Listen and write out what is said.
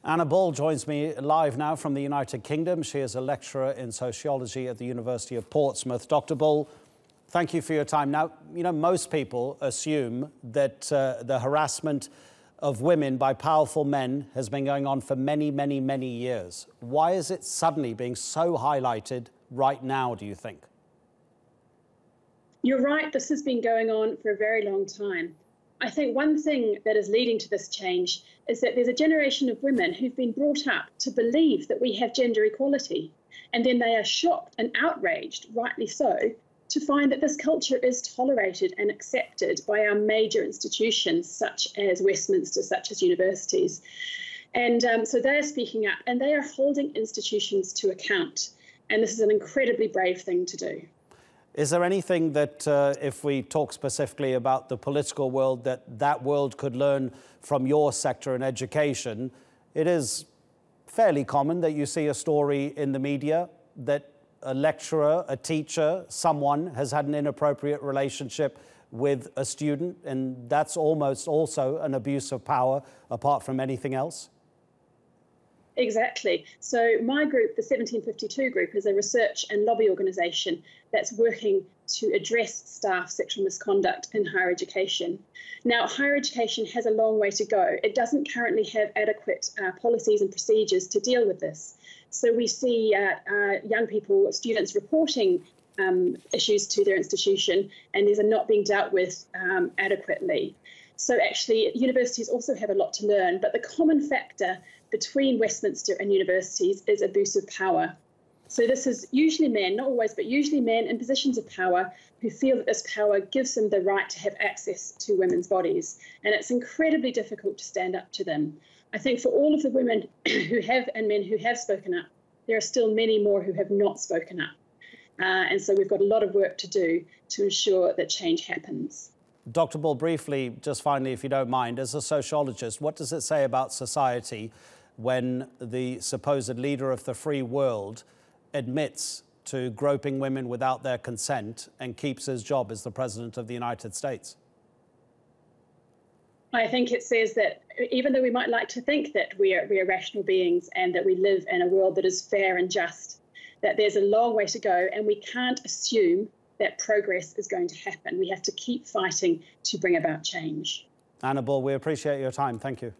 Anna Bull joins me live now from the United Kingdom. She is a lecturer in sociology at the University of Portsmouth. Dr. Bull, thank you for your time. Now, you know, most people assume that the harassment of women by powerful men has been going on for many, many, many years. Why is it suddenly being so highlighted right now, do you think? You're right, this has been going on for a very long time. I think one thing that is leading to this change is that there's a generation of women who've been brought up to believe that we have gender equality, and then they are shocked and outraged, rightly so, to find that this culture is tolerated and accepted by our major institutions, such as Westminster, such as universities. And so they are speaking up and they are holding institutions to account. And this is an incredibly brave thing to do. Is there anything that, if we talk specifically about the political world, that world could learn from your sector in education? It is fairly common that you see a story in the media that a lecturer, a teacher, someone has had an inappropriate relationship with a student, and that's almost also an abuse of power, apart from anything else? Exactly. So my group, the 1752 group, is a research and lobby organisation that's working to address staff sexual misconduct in higher education. Now, higher education has a long way to go. It doesn't currently have adequate policies and procedures to deal with this. So we see young people, students reporting issues to their institution, and these are not being dealt with adequately. So actually, universities also have a lot to learn, but the common factor between Westminster and universities is abuse of power. So this is usually men, not always, but usually men in positions of power who feel that this power gives them the right to have access to women's bodies. And it's incredibly difficult to stand up to them. I think for all of the women who have and men who have spoken up, there are still many more who have not spoken up. And so we've got a lot of work to do to ensure that change happens. Dr. Bull, briefly, just finally, if you don't mind, as a sociologist, what does it say about society when the supposed leader of the free world admits to groping women without their consent and keeps his job as the President of the United States? I think it says that even though we might like to think that we are rational beings and that we live in a world that is fair and just, that there's a long way to go, and we can't assume that progress is going to happen. We have to keep fighting to bring about change. Anna Bull, we appreciate your time. Thank you.